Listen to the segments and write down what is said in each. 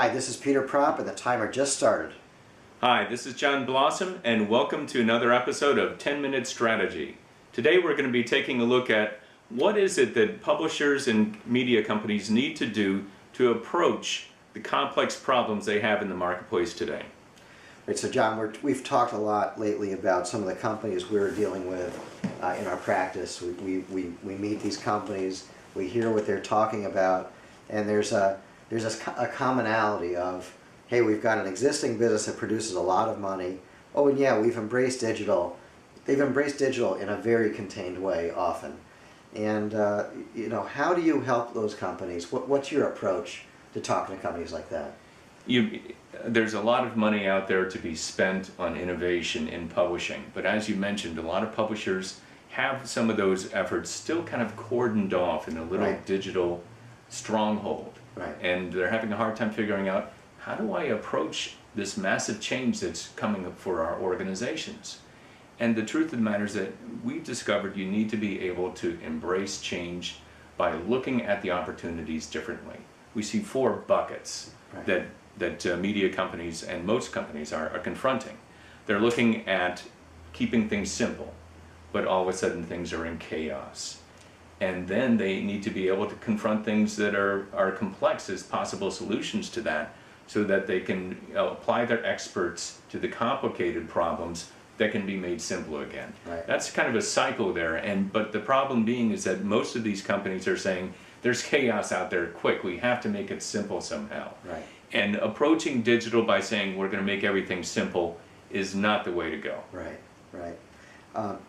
Hi, this is Peter Propp, and the timer just started. Hi, this is John Blossom, and welcome to another episode of 10-Minute Strategy. Today we're going to be taking a look at what is it that publishers and media companies need to do to approach the complex problems they have in the marketplace today. Right, so John, we've talked a lot lately about some of the companies we're dealing with in our practice. We meet these companies, we hear what they're talking about, and there's a commonality of, hey, we've got an existing business that produces a lot of money. Oh, and yeah, we've embraced digital. They've embraced digital in a very contained way often. And how do you help those companies? What's your approach to talking to companies like that? There's a lot of money out there to be spent on innovation in publishing, but as you mentioned, a lot of publishers have some of those efforts still kind of cordoned off in a little digital stronghold. Right. And they're having a hard time figuring out, how do I approach this massive change that's coming up for our organizations? And the truth of the matter is that we've discovered you need to be able to embrace change by looking at the opportunities differently. We see four buckets that media companies and most companies are confronting. They're looking at keeping things simple, but all of a sudden things are in chaos. And then they need to be able to confront things that are complex as possible solutions to that, so that they can apply their experts to the complicated problems that can be made simple again. Right. That's kind of a cycle there, but the problem being is that most of these companies are saying, there's chaos out there, quick, we have to make it simple somehow. Right. And approaching digital by saying we're going to make everything simple is not the way to go. Right.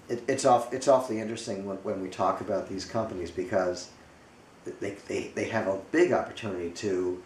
It's awfully interesting when we talk about these companies, because they have a big opportunity to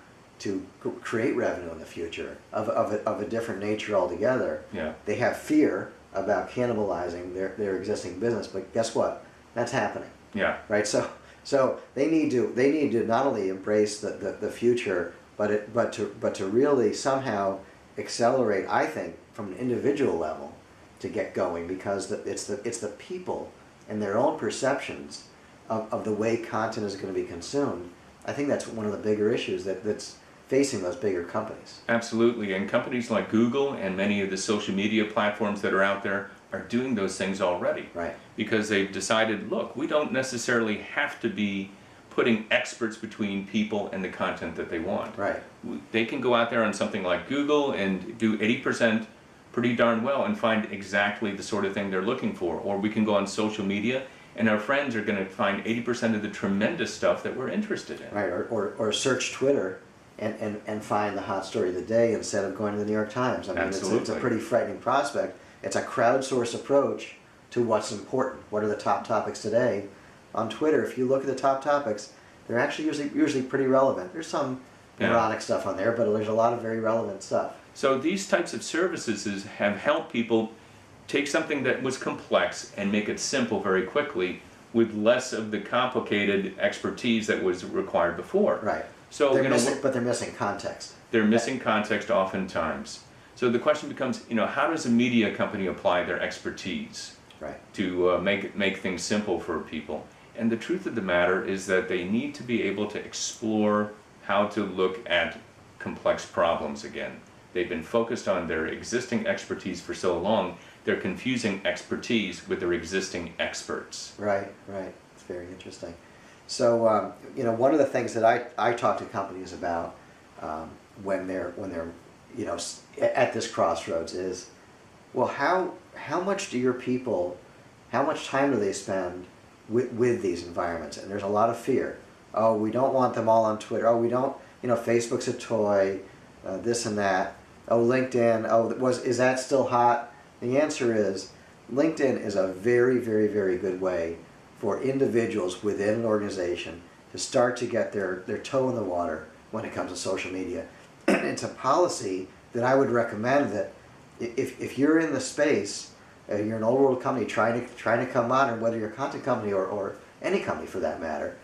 create revenue in the future of a different nature altogether. Yeah. They have fear about cannibalizing their existing business, but guess what? That's happening. Yeah. Right. So they need to not only embrace the future, but to really somehow accelerate, I think, from an individual level, to get going, because it's the people and their own perceptions of the way content is going to be consumed. I think that's one of the bigger issues that's facing those bigger companies. Absolutely, and companies like Google and many of the social media platforms that are out there are doing those things already. Right. Because they've decided, look, we don't necessarily have to be putting experts between people and the content that they want. Right. They can go out there on something like Google and do 80% pretty darn well and find exactly the sort of thing they're looking for. Or we can go on social media and our friends are going to find 80% of the tremendous stuff that we're interested in. Right, or search Twitter and find the hot story of the day instead of going to the New York Times. I mean, it's a pretty frightening prospect. It's a crowdsourced approach to what's important. What are the top topics today? On Twitter, if you look at the top topics, they're actually usually pretty relevant. There's some erotic stuff on there, but there's a lot of very relevant stuff. So these types of services have helped people take something that was complex and make it simple very quickly with less of the complicated expertise that was required before. Right. So but they're missing context. They're missing context oftentimes. So the question becomes, how does a media company apply their expertise to make things simple for people? And the truth of the matter is that they need to be able to explore how to look at complex problems again. They've been focused on their existing expertise for so long, they're confusing expertise with their existing experts. Right. It's very interesting. So, one of the things that I talk to companies about when they're at this crossroads is, well, how much do your people, how much time do they spend with these environments? And there's a lot of fear. Oh, we don't want them all on Twitter. Oh, we don't, Facebook's a toy, this and that. Oh, LinkedIn, is that still hot? The answer is, LinkedIn is a very, very, very good way for individuals within an organization to start to get their toe in the water when it comes to social media. It's a policy that I would recommend, that if you're in the space, you're an old world company trying to come modern, whether you're a content company or any company for that matter,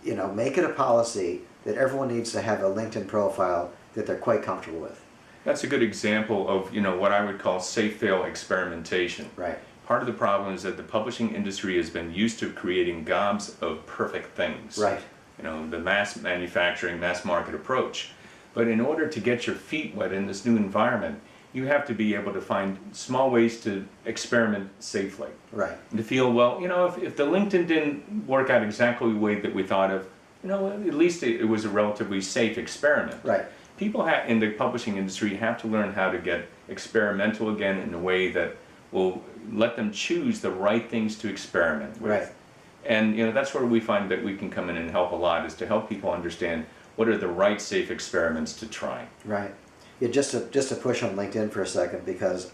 make it a policy that everyone needs to have a LinkedIn profile that they're quite comfortable with. That's a good example of what I would call safe-fail experimentation. Right. Part of the problem is that the publishing industry has been used to creating gobs of perfect things. Right. The mass manufacturing, mass market approach. But in order to get your feet wet in this new environment, you have to be able to find small ways to experiment safely. Right. And to feel, well, if the LinkedIn didn't work out exactly the way that we thought of, at least it was a relatively safe experiment. Right. People in the publishing industry have to learn how to get experimental again in a way that will let them choose the right things to experiment with. Right. And that's where we find that we can come in and help a lot, is to help people understand what are the right safe experiments to try. Right. Yeah, just to push on LinkedIn for a second, because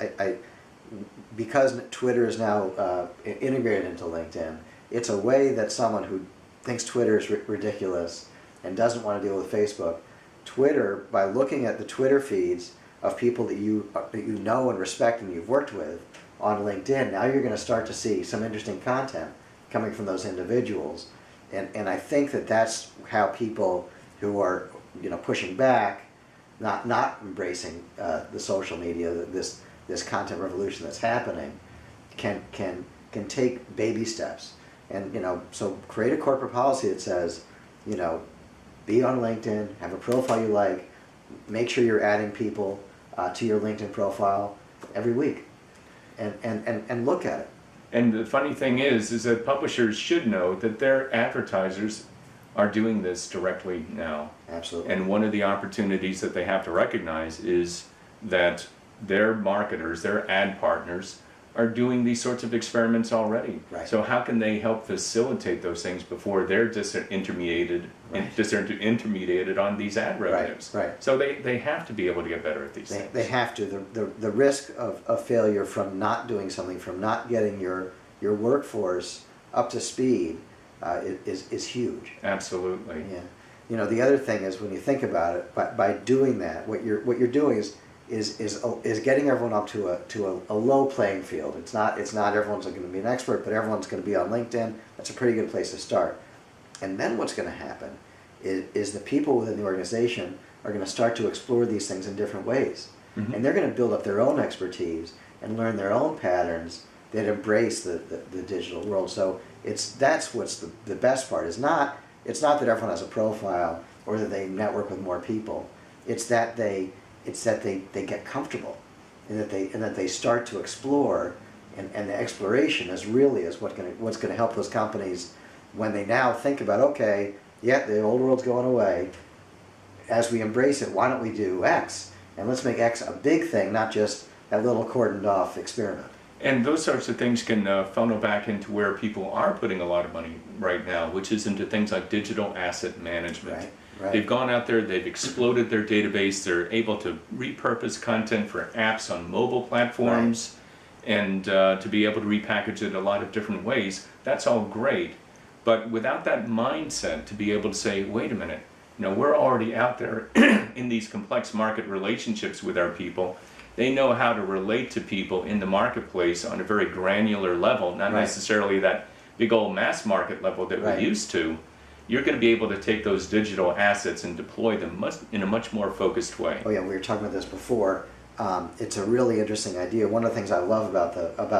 because Twitter is now integrated into LinkedIn, it's a way that someone who thinks Twitter is ridiculous and doesn't want to deal with Facebook, Twitter, by looking at the Twitter feeds of people that you know and respect and you've worked with on LinkedIn, now you're going to start to see some interesting content coming from those individuals, and I think that that's how people who are pushing back, not embracing the social media, this content revolution that's happening, can take baby steps, and so create a corporate policy that says, be on LinkedIn, have a profile you like, make sure you're adding people to your LinkedIn profile every week, and look at it. And the funny thing is that publishers should know that their advertisers are doing this directly now. Absolutely. And one of the opportunities that they have to recognize is that their marketers, their ad partners, are doing these sorts of experiments already. Right. So how can they help facilitate those things before they're disintermediated on these ad revenues? Right. So they have to be able to get better at these things. They have to. The risk of failure from not doing something, from not getting your workforce up to speed, is huge. Absolutely. Yeah. The other thing is, when you think about it, by doing that, what you're doing is getting everyone up to a low playing field. It's not everyone's going to be an expert, but everyone's going to be on LinkedIn. That's a pretty good place to start. And then what's going to happen is the people within the organization are going to start to explore these things in different ways. Mm-hmm. And they're going to build up their own expertise and learn their own patterns that embrace the digital world. So that's what's the best part. It's not that everyone has a profile or that they network with more people. It's that they get comfortable, and that they start to explore, and the exploration is what's going to help those companies when they now think about, okay, yeah, the old world's going away. As we embrace it, why don't we do X, and let's make X a big thing, not just that little cordoned off experiment. And those sorts of things can funnel back into where people are putting a lot of money right now, which is into things like digital asset management. Right. They've gone out there, they've exploded their database, they're able to repurpose content for apps on mobile platforms, and to be able to repackage it a lot of different ways. That's all great, but without that mindset to be able to say, wait a minute, we're already out there in these complex market relationships with our people. They know how to relate to people in the marketplace on a very granular level, not necessarily that big old mass market level that we're used to. You're going to be able to take those digital assets and deploy them in a much more focused way. Oh yeah, we were talking about this before. It's a really interesting idea. One of the things I love about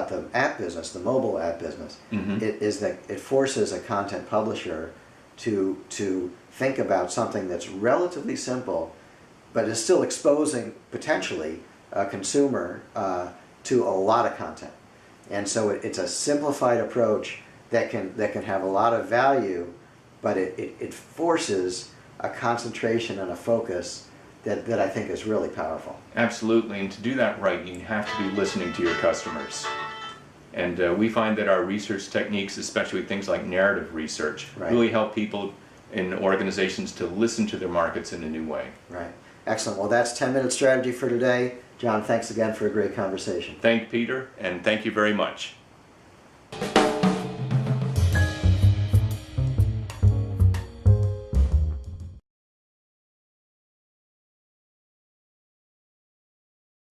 the app business, the mobile app business, is that it forces a content publisher to think about something that's relatively simple, but is still exposing potentially a consumer to a lot of content. And so it's a simplified approach that can have a lot of value, but it forces a concentration and a focus that I think is really powerful. Absolutely, and to do that right, you have to be listening to your customers. And we find that our research techniques, especially things like narrative research, really help people in organizations to listen to their markets in a new way. Right. Excellent. Well, that's 10-minute strategy for today. John, thanks again for a great conversation. Thank you, Peter, and thank you very much.